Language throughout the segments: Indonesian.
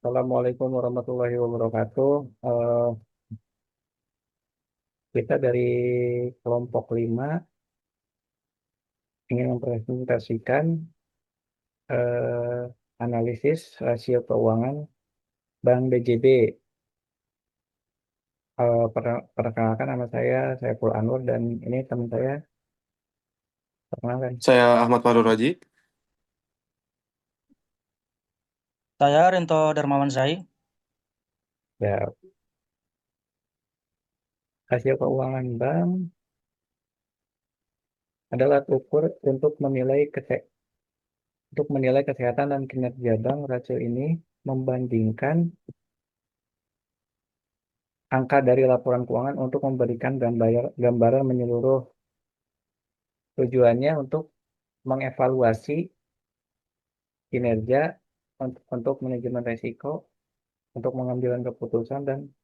Assalamualaikum warahmatullahi wabarakatuh. Eh, kita dari kelompok 5 ingin mempresentasikan eh, analisis rasio keuangan Bank BJB. Perkenalkan nama saya Saiful Anwar dan ini teman saya. Perkenalkan. Saya Ahmad Farur Raji. Saya Rento Darmawan Zai. Ya, rasio keuangan bank adalah ukur untuk menilai kesehatan dan kinerja bank. Rasio ini membandingkan angka dari laporan keuangan untuk memberikan gambaran menyeluruh. Tujuannya untuk mengevaluasi kinerja, untuk manajemen risiko, untuk mengambil keputusan dan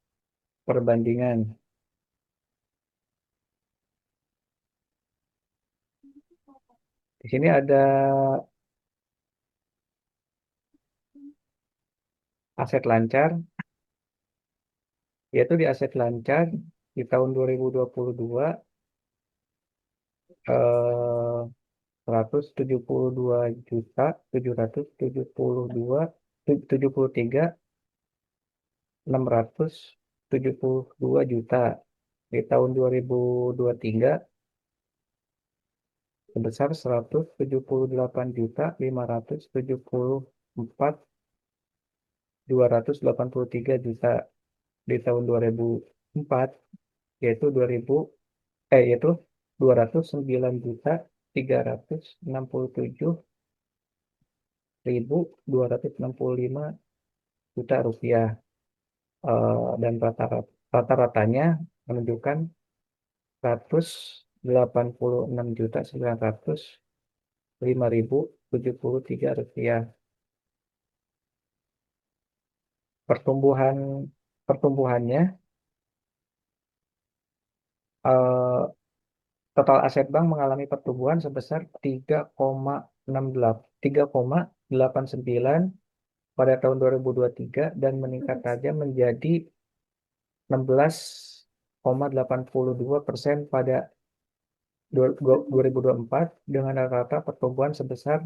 perbandingan. Di sini ada aset lancar, yaitu di aset lancar di tahun 2022 eh, 172.773.672 juta. Di tahun 2023 sebesar 178.574.283 juta. Di tahun 2004 yaitu 209.367.265 dan rata-ratanya menunjukkan 186.905.073 rupiah. Pertumbuhan pertumbuhannya, eh, total aset bank mengalami pertumbuhan sebesar 3,89 pada tahun 2023 dan meningkat tajam menjadi 16,82% pada 2024 dengan rata-rata pertumbuhan sebesar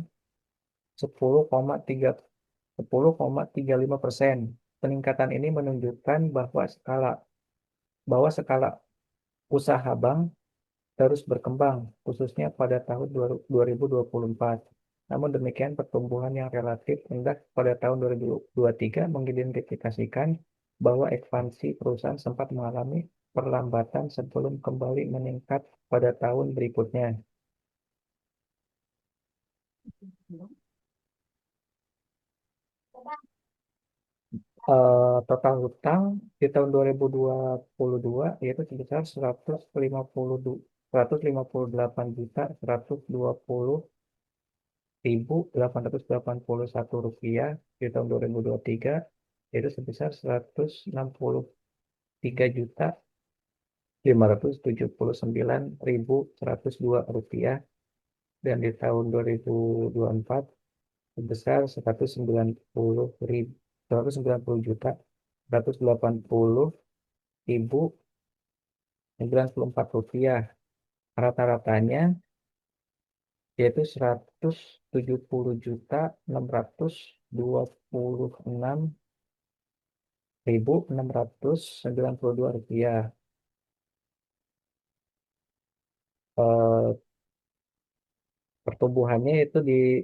10,35%. Peningkatan ini menunjukkan bahwa skala usaha bank terus berkembang, khususnya pada tahun 2024. Namun demikian, pertumbuhan yang relatif rendah pada tahun 2023 mengidentifikasikan bahwa ekspansi perusahaan sempat mengalami perlambatan sebelum kembali meningkat pada tahun berikutnya. Total hutang di tahun 2022 yaitu sebesar 158.150.881 rupiah. Di tahun 2023 yaitu sebesar 163.579.102 rupiah, dan di tahun 2024 sebesar 190.180.184 rupiah. Rata-ratanya yaitu 170.626.692 rupiah. Eh, Pertumbuhannya itu di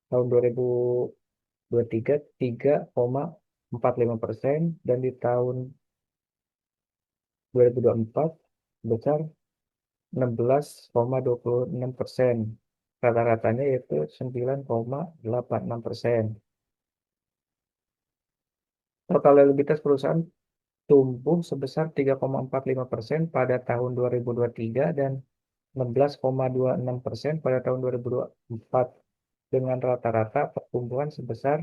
tahun 2023 3,45% dan di tahun 2024 sebesar 16,26%. Rata-ratanya yaitu 9,86%. Total likuiditas perusahaan tumbuh sebesar 3,45% pada tahun 2023 dan 16,26% pada tahun 2024 dengan rata-rata pertumbuhan sebesar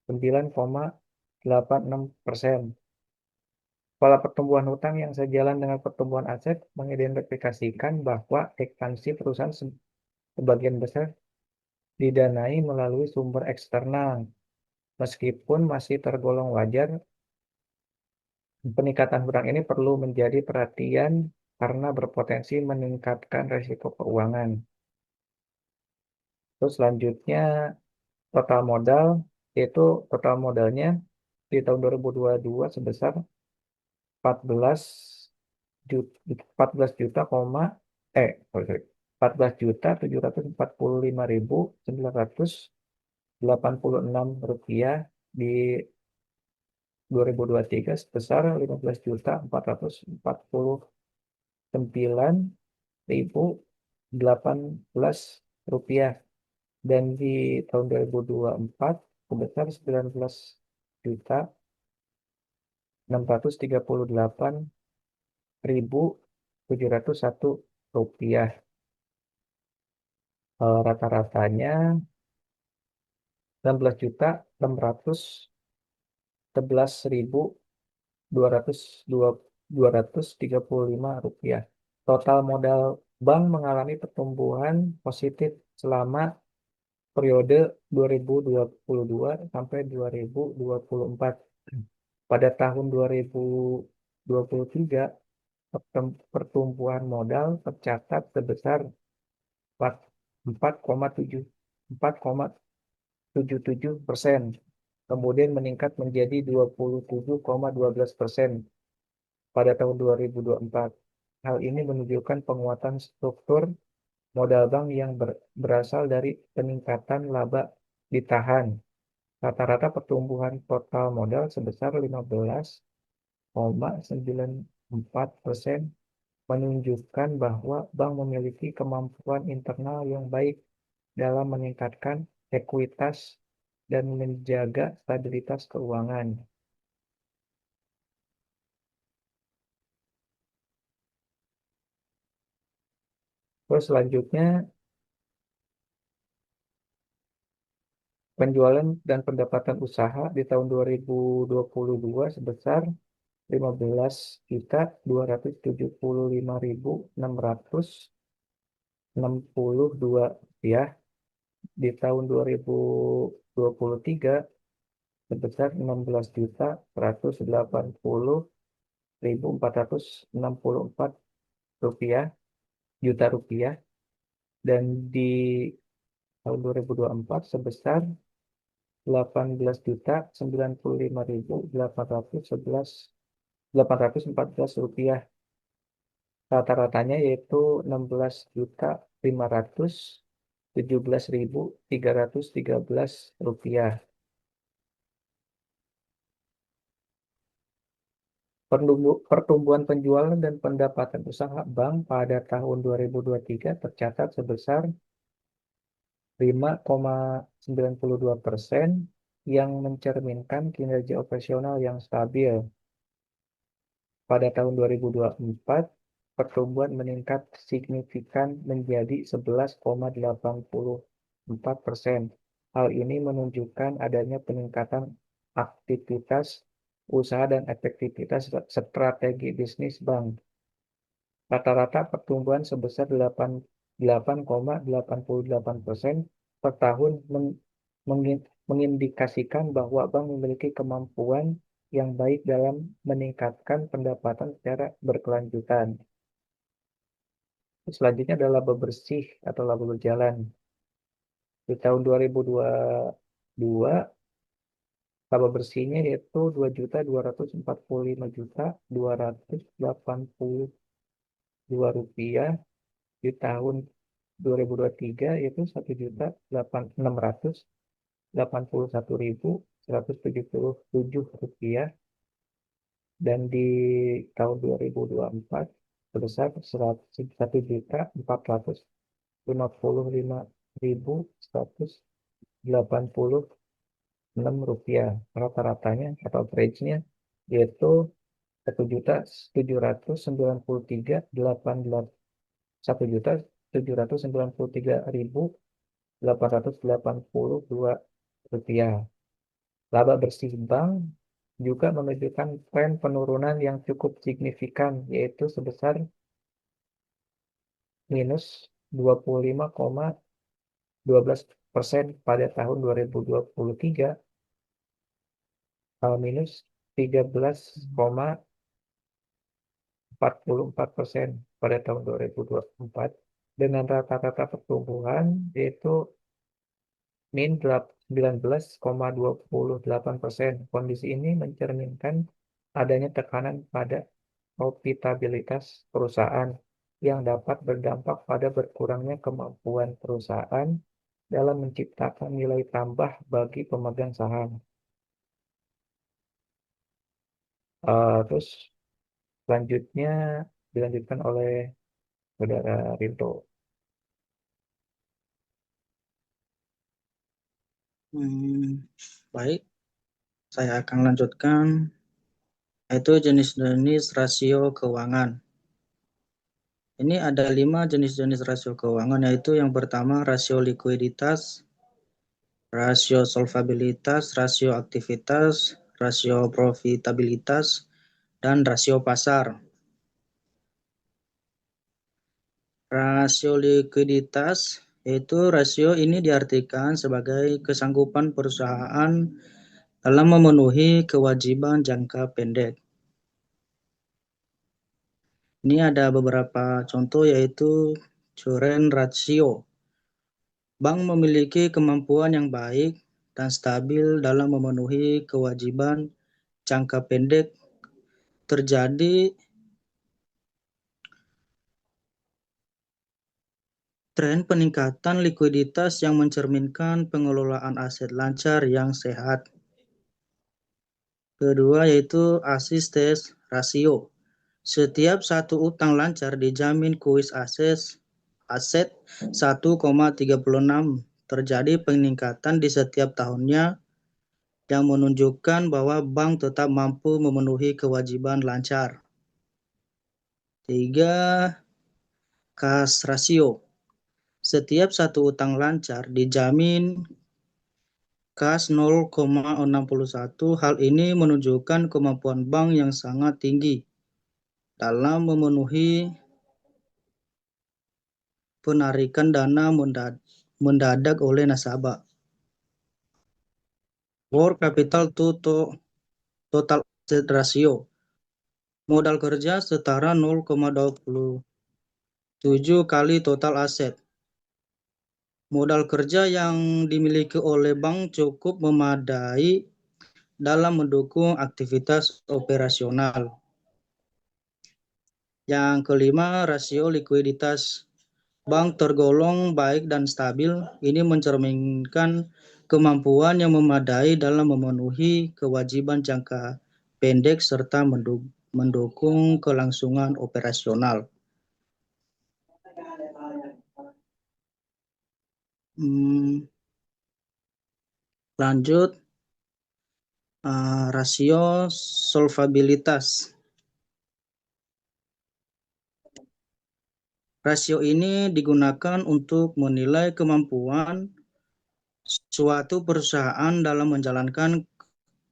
9,86%. Pola pertumbuhan hutang yang sejalan dengan pertumbuhan aset mengidentifikasikan bahwa ekspansi perusahaan sebagian besar didanai melalui sumber eksternal Meskipun masih tergolong wajar, peningkatan hutang ini perlu menjadi perhatian karena berpotensi meningkatkan risiko keuangan. Terus selanjutnya total modal, yaitu total modalnya di tahun 2022 sebesar 14 juta, 14 juta, sorry, sorry, 14 juta 745.986 rupiah di 2023 sebesar 15.449.018 rupiah, dan di tahun 2024 sebesar 19.638.701 rupiah. Rata-ratanya 16.611.235 rupiah. Total modal bank mengalami pertumbuhan positif selama periode 2022 sampai 2024. Pada tahun 2023, pertumbuhan modal tercatat sebesar 4,77%, kemudian meningkat menjadi 27,12% pada tahun 2024. Hal ini menunjukkan penguatan struktur modal bank yang berasal dari peningkatan laba ditahan. Rata-rata pertumbuhan total modal sebesar 15,94% menunjukkan bahwa bank memiliki kemampuan internal yang baik dalam meningkatkan ekuitas dan menjaga stabilitas keuangan. Terus selanjutnya, penjualan dan pendapatan usaha di tahun 2022 sebesar 15.275.662 rupiah. Di tahun 2023 sebesar 16.180.464 rupiah, juta rupiah, dan di tahun 2024 sebesar 18.995.814 rupiah. Rata-ratanya yaitu 16.517.313 rupiah. Pertumbuhan penjualan dan pendapatan usaha bank pada tahun 2023 tercatat sebesar 5,92%, yang mencerminkan kinerja operasional yang stabil. Pada tahun 2024, pertumbuhan meningkat signifikan menjadi 11,84%. Hal ini menunjukkan adanya peningkatan aktivitas usaha dan efektivitas strategi bisnis bank. Rata-rata pertumbuhan sebesar 8,88% per tahun mengindikasikan bahwa bank memiliki kemampuan yang baik dalam meningkatkan pendapatan secara berkelanjutan. Selanjutnya adalah laba bersih atau laba berjalan. Di tahun 2022, laba bersihnya yaitu 2.245.282 rupiah. Di tahun 2023 yaitu 1.681.177 rupiah, dan di tahun 2024 sebesar 1.155.186 rupiah. Rata-ratanya atau average-nya yaitu 1.793.882 rupiah. Laba bersih bank juga menunjukkan tren penurunan yang cukup signifikan, yaitu sebesar minus 25,12% pada tahun 2023 minus 13,44% pada tahun 2024 dengan rata-rata pertumbuhan yaitu min 19,28%. Kondisi ini mencerminkan adanya tekanan pada profitabilitas perusahaan yang dapat berdampak pada berkurangnya kemampuan perusahaan dalam menciptakan nilai tambah bagi pemegang saham. Terus selanjutnya dilanjutkan oleh Saudara Rinto. Baik, saya akan lanjutkan, yaitu jenis-jenis rasio keuangan. Ini ada 5 jenis-jenis rasio keuangan, yaitu yang pertama rasio likuiditas, rasio solvabilitas, rasio aktivitas, rasio profitabilitas, dan rasio pasar. Rasio likuiditas yaitu rasio ini diartikan sebagai kesanggupan perusahaan dalam memenuhi kewajiban jangka pendek. Ini ada beberapa contoh yaitu current ratio. Bank memiliki kemampuan yang baik dan stabil dalam memenuhi kewajiban jangka pendek. Terjadi tren peningkatan likuiditas yang mencerminkan pengelolaan aset lancar yang sehat. Kedua yaitu assistance ratio. Setiap satu utang lancar dijamin kuis aset 1,36. Terjadi peningkatan di setiap tahunnya yang menunjukkan bahwa bank tetap mampu memenuhi kewajiban lancar. 3. Cash ratio. Setiap satu utang lancar dijamin kas 0,61. Hal ini menunjukkan kemampuan bank yang sangat tinggi dalam memenuhi penarikan dana mendadak oleh nasabah. Working capital to total asset ratio. Modal kerja setara 0,27 kali total aset. Modal kerja yang dimiliki oleh bank cukup memadai dalam mendukung aktivitas operasional. Yang kelima, rasio likuiditas. Bank tergolong baik dan stabil. Ini mencerminkan kemampuan yang memadai dalam memenuhi kewajiban jangka pendek serta mendukung kelangsungan operasional. Lanjut, rasio solvabilitas. Rasio ini digunakan untuk menilai kemampuan suatu perusahaan dalam menjalankan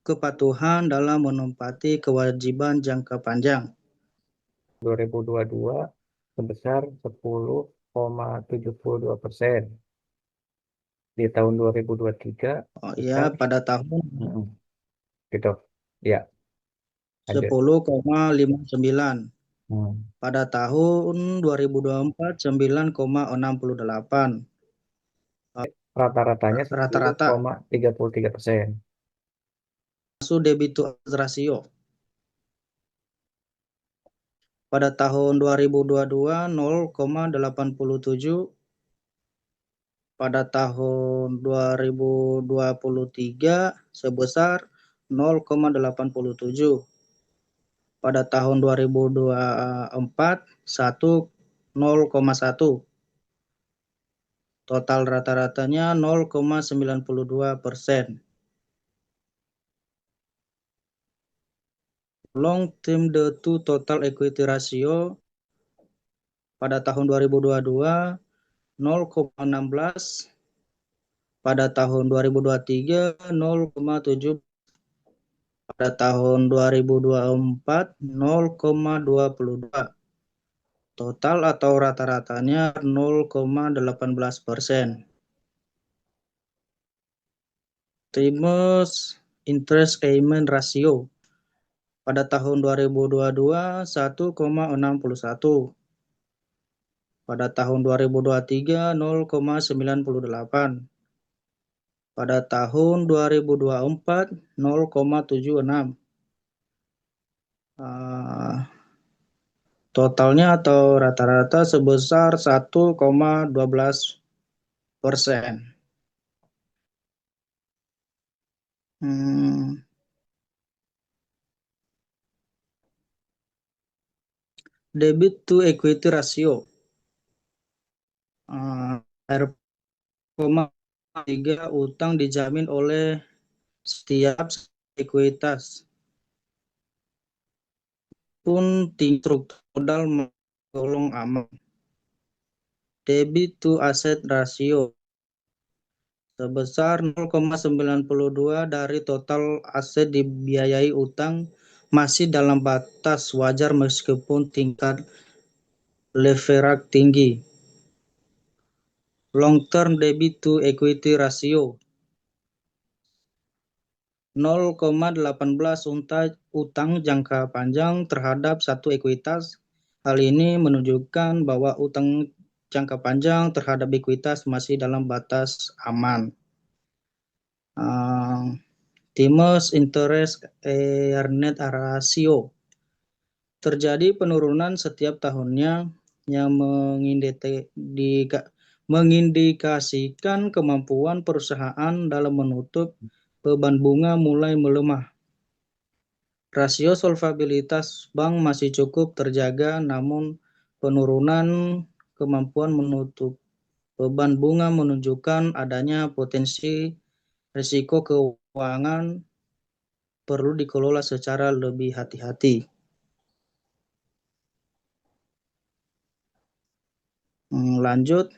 kepatuhan dalam menempati kewajiban jangka panjang. 2022 sebesar 10,72%. Di tahun 2023 Ya, sebesar pada tahun gitu. Ya, lanjut. 10,59. Hmm. Pada tahun 2024 9,68. Rata-ratanya Rata-rata 10,33%. masuk debit to rasio. Pada tahun 2022 0,87. Pada tahun 2023 sebesar 0,87. Pada tahun 2024 0,1. Total rata-ratanya 0,92%. Long term debt to total equity ratio pada tahun 2022 0,16. Pada tahun 2023 0,7. Pada tahun 2024 0,22. Total atau rata-ratanya 0,18%. Trimmes interest payment ratio. Pada tahun 2022 1,61. Pada tahun 2023 0,98. Pada tahun 2024 0,76. Totalnya atau rata-rata sebesar 1,12%. Debit to equity ratio R,3 utang dijamin oleh setiap ekuitas pun tinggi struktur modal golong aman. Debit to asset ratio sebesar 0,92 dari total aset dibiayai utang masih dalam batas wajar meskipun tingkat leverage tinggi. Long term debit to equity ratio 0,18 utang jangka panjang terhadap satu ekuitas. Hal ini menunjukkan bahwa utang jangka panjang terhadap ekuitas masih dalam batas aman. Times interest earned ratio terjadi penurunan setiap tahunnya yang mengindikasikan kemampuan perusahaan dalam menutup beban bunga mulai melemah. Rasio solvabilitas bank masih cukup terjaga, namun penurunan kemampuan menutup beban bunga menunjukkan adanya potensi risiko keuangan perlu dikelola secara lebih hati-hati. Lanjut,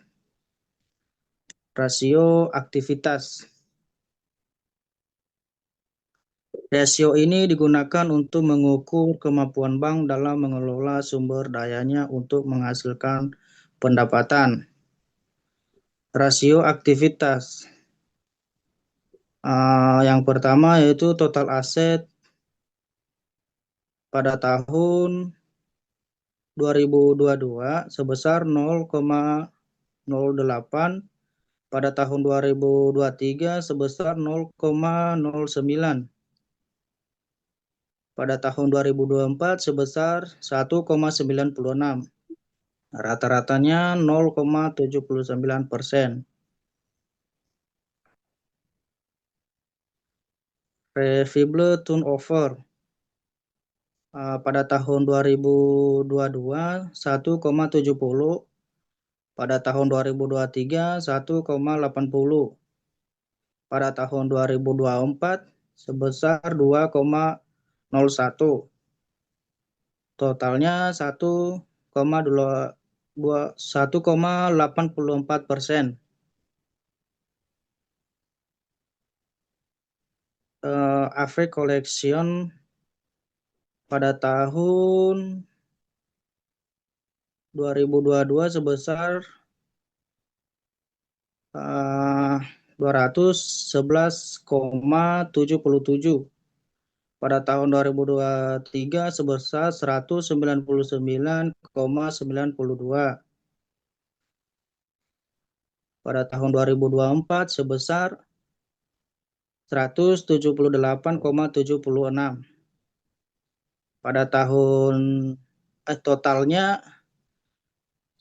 rasio aktivitas. Rasio ini digunakan untuk mengukur kemampuan bank dalam mengelola sumber dayanya untuk menghasilkan pendapatan. Rasio aktivitas. Yang pertama yaitu total aset pada tahun 2022 sebesar 0,08, pada tahun 2023 sebesar 0,09. Pada tahun 2024 sebesar 1,96. Rata-ratanya 0,79%. Receivable turnover pada tahun 2022 1,70, pada tahun 2023 1,80, pada tahun 2024 sebesar 2,01. Totalnya 1,84%. Average collection pada tahun 2022 sebesar 211,77. Pada tahun 2023 sebesar 199,92. Pada tahun 2024 sebesar 178,76. Pada tahun totalnya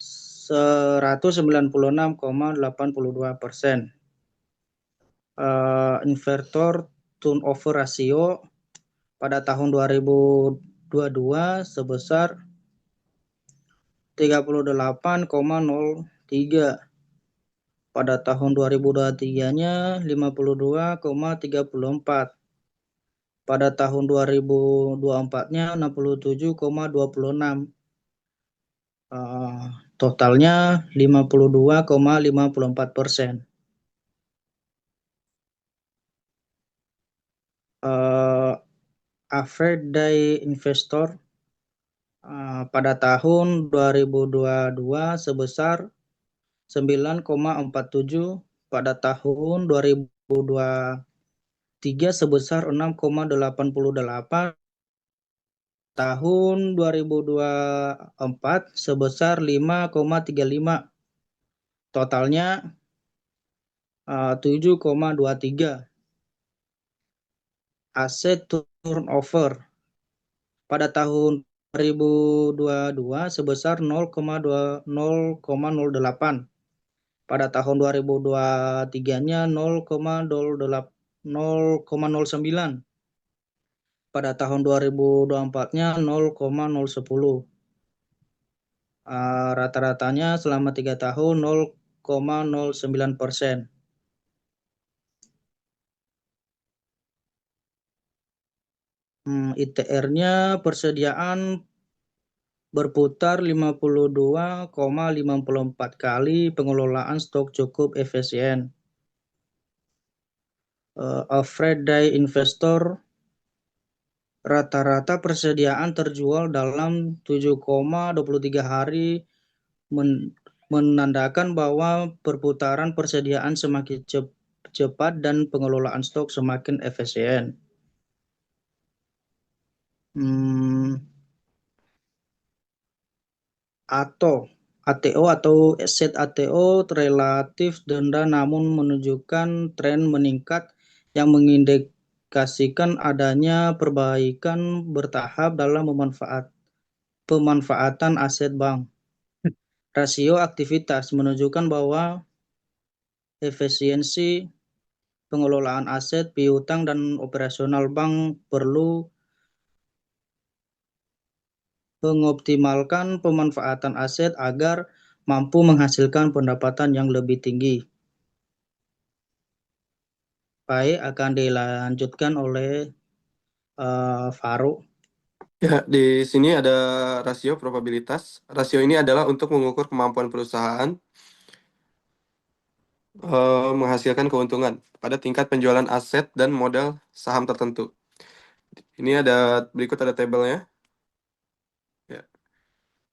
196,82%. Invertor turnover ratio pada tahun 2022 sebesar 38,03. Pada tahun 2023-nya 52,34. Pada tahun 2024-nya 67,26. Totalnya 52,54%. Average day investor pada tahun 2022 sebesar 9,47. Pada tahun 2024 tiga sebesar 6,88, tahun 2024 sebesar 5,35, totalnya 7,23. Aset turnover pada tahun 2022 sebesar 0,08. Pada tahun 2023-nya 0,09. Pada tahun 2024-nya 0,010. Rata-ratanya selama 3 tahun 0,09%. ITR-nya persediaan berputar 52,54 kali, pengelolaan stok cukup efisien. Average day investor, rata-rata persediaan terjual dalam 7,23 hari, menandakan bahwa perputaran persediaan semakin cepat dan pengelolaan stok semakin efisien. ATO atau aset ATO relatif rendah namun menunjukkan tren meningkat yang mengindikasikan adanya perbaikan bertahap dalam pemanfaatan aset bank. Rasio aktivitas menunjukkan bahwa efisiensi pengelolaan aset, piutang, dan operasional bank perlu mengoptimalkan pemanfaatan aset agar mampu menghasilkan pendapatan yang lebih tinggi. Baik, akan dilanjutkan oleh Farouk. Ya, di sini ada rasio probabilitas. Rasio ini adalah untuk mengukur kemampuan perusahaan menghasilkan keuntungan pada tingkat penjualan aset dan modal saham tertentu. Ini berikut ada tabelnya. Ya.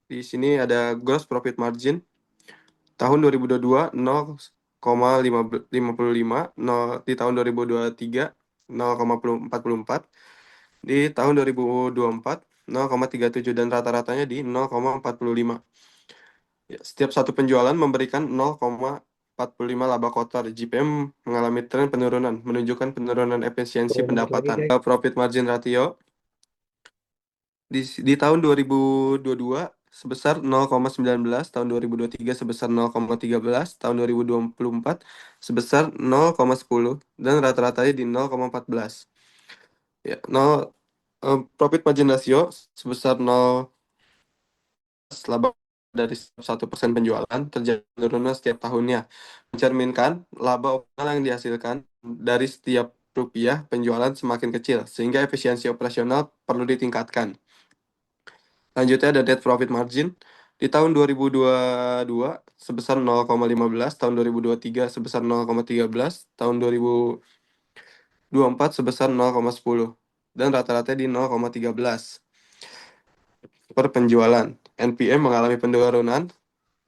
Di sini ada gross profit margin tahun 2022 0,55, di tahun 2023 0,44, di tahun 2024 0,37, dan rata-ratanya di 0,45. Ya, setiap satu penjualan memberikan 0,45 laba kotor. GPM mengalami tren penurunan, menunjukkan penurunan efisiensi Boleh balik lagi, pendapatan. guys. Profit margin ratio di tahun 2022 sebesar 0,19, tahun 2023 sebesar 0,13, tahun 2024 sebesar 0,10, dan rata-ratanya di 0,14. Ya, profit margin ratio sebesar 0 laba dari 1% penjualan terjadi penurunan setiap tahunnya, mencerminkan laba operasional yang dihasilkan dari setiap rupiah penjualan semakin kecil, sehingga efisiensi operasional perlu ditingkatkan. Lanjutnya ada net profit margin. Di tahun 2022 sebesar 0,15, tahun 2023 sebesar 0,13, tahun 2024 sebesar 0,10, dan rata-rata di 0,13 per penjualan. NPM mengalami penurunan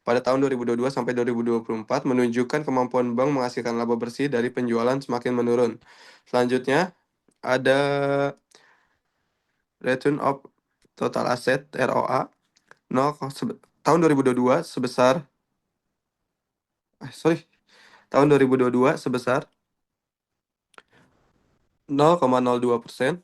pada tahun 2022 sampai 2024, menunjukkan kemampuan bank menghasilkan laba bersih dari penjualan semakin menurun. Selanjutnya ada return of total asset ROA 0, tahun 2022 sebesar tahun 2022 sebesar 0,02%.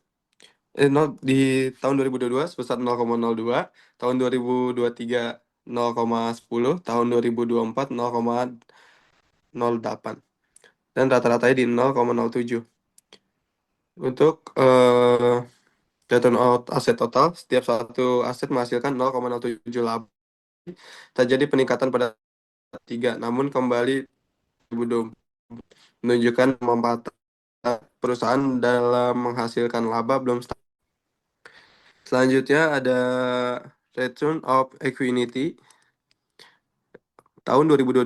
0 di tahun 2022 sebesar 0,02, tahun 2023 0,10, tahun 2024 0,08, dan rata-ratanya di 0,07. Untuk return out aset total, setiap satu aset menghasilkan 0,07 laba. Terjadi peningkatan pada 3, namun kembali menunjukkan kemampuan perusahaan dalam menghasilkan laba belum stabil. Selanjutnya ada return of equity tahun 2022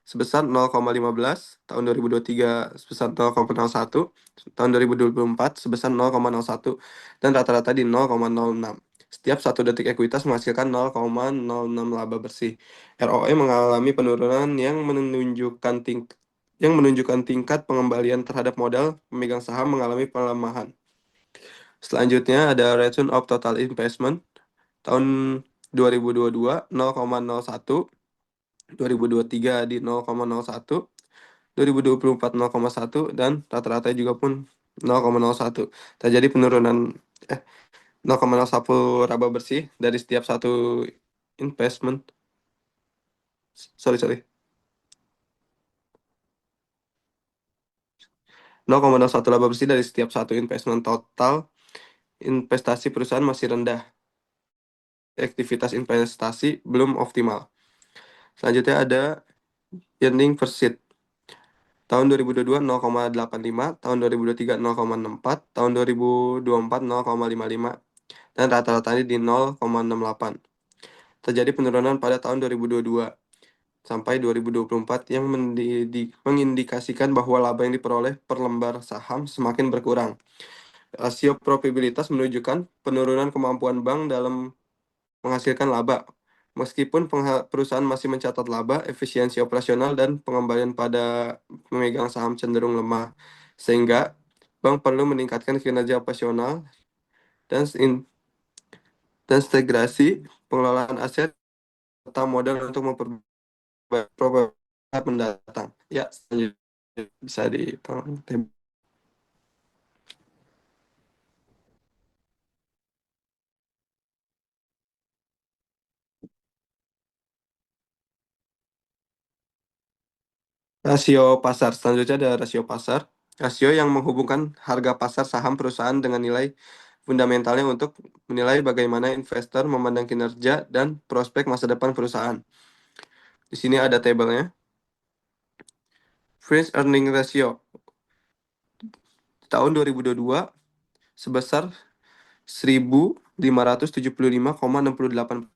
sebesar 0,15, tahun 2023 sebesar 0,01, tahun 2024 sebesar 0,01, dan rata-rata di 0,06. Setiap satu detik ekuitas menghasilkan 0,06 laba bersih. ROE mengalami penurunan yang yang menunjukkan tingkat pengembalian terhadap modal pemegang saham mengalami pelemahan. Selanjutnya ada return of total investment tahun 2022 0,01, 2023 di 0,01, 2024 0,1, dan rata-rata juga pun 0,01. Terjadi penurunan 0,01 laba bersih dari setiap satu investment. Sorry. 0,01 laba bersih dari setiap satu investment. Total investasi perusahaan masih rendah. Aktivitas investasi belum optimal. Selanjutnya ada earning per share. Tahun 2022 0,85, tahun 2023 0,64, tahun 2024 0,55, dan rata-ratanya di 0,68. Terjadi penurunan pada tahun 2022 sampai 2024 yang mengindikasikan bahwa laba yang diperoleh per lembar saham semakin berkurang. Rasio probabilitas menunjukkan penurunan kemampuan bank dalam menghasilkan laba. Meskipun perusahaan masih mencatat laba, efisiensi operasional dan pengembalian pada pemegang saham cenderung lemah. Sehingga bank perlu meningkatkan kinerja operasional dan integrasi pengelolaan aset serta modal untuk memperbaiki probabilitas mendatang. Ya, selanjutnya bisa ditolong. Rasio pasar. Selanjutnya ada rasio pasar. Rasio yang menghubungkan harga pasar saham perusahaan dengan nilai fundamentalnya untuk menilai bagaimana investor memandang kinerja dan prospek masa depan perusahaan. Di sini ada tabelnya. Fringe Earning Ratio tahun 2022 sebesar 1.575,68.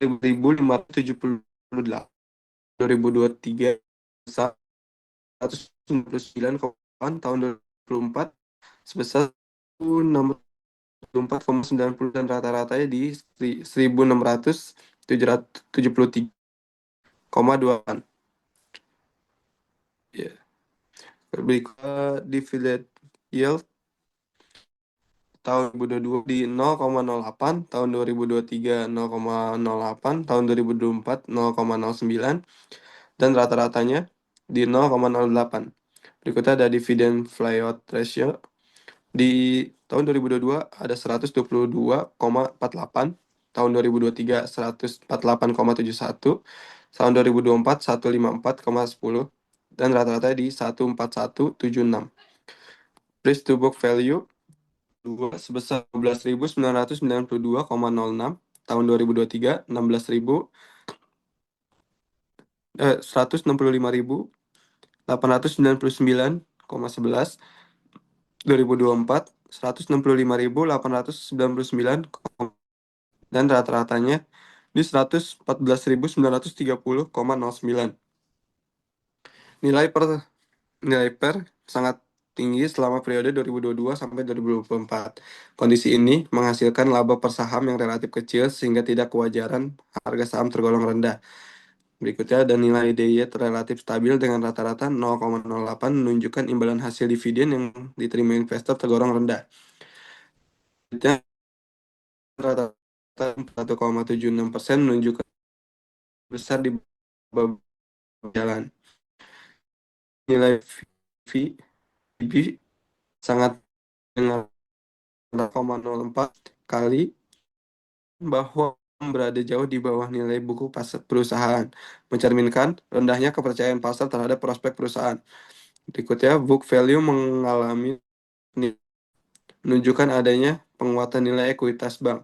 1.578. 2023 199, tahun 2024 sebesar 64,90, dan rata-ratanya di 1.673,2. Ya. Berikutnya dividend yield tahun 2022 di 0,08, tahun 2023 0,08, tahun 2024 0,09, dan rata-ratanya di 0,08. Berikutnya ada dividend payout ratio. Di tahun 2022 ada 122,48, tahun 2023 148,71, tahun 2024 154,10, dan rata-rata di 141,76. Price to book value sebesar 12.992,06, tahun 2023 165.899,11, 2024 165.899, dan rata-ratanya di 114.930,09. Nilai per sangat tinggi selama periode 2022 sampai 2024. Kondisi ini menghasilkan laba per saham yang relatif kecil sehingga tidak kewajaran harga saham tergolong rendah. Berikutnya ada nilai DIY relatif stabil dengan rata-rata 0,08, menunjukkan imbalan hasil dividen yang diterima investor tergolong rendah. Berikutnya rata-rata 1,76% menunjukkan besar di beberapa jalan. Nilai PB sangat dengan 0,04 kali, bahwa berada jauh di bawah nilai buku pasar perusahaan, mencerminkan rendahnya kepercayaan pasar terhadap prospek perusahaan. Berikutnya, book value mengalami menunjukkan adanya penguatan nilai ekuitas bank.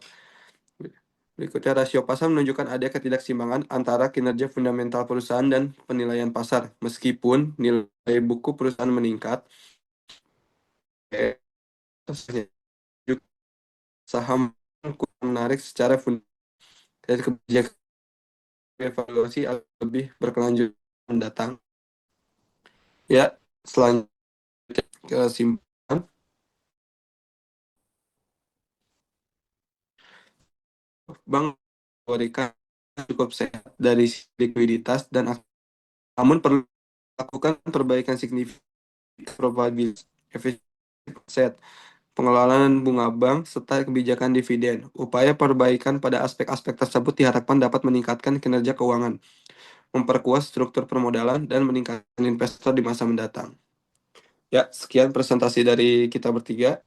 Berikutnya, rasio pasar menunjukkan ada ketidakseimbangan antara kinerja fundamental perusahaan dan penilaian pasar. Meskipun nilai buku perusahaan meningkat, saham kurang menarik secara fundamental, dan kebijakan evaluasi lebih berkelanjutan mendatang. Ya, selanjutnya kesimpulan, bank memberikan cukup sehat dari sisi likuiditas namun perlu lakukan perbaikan signifikan probabilitas efisiensi aset, pengelolaan bunga bank, serta kebijakan dividen. Upaya perbaikan pada aspek-aspek tersebut diharapkan dapat meningkatkan kinerja keuangan, memperkuat struktur permodalan, dan meningkatkan investor di masa mendatang. Ya, sekian presentasi dari kita bertiga.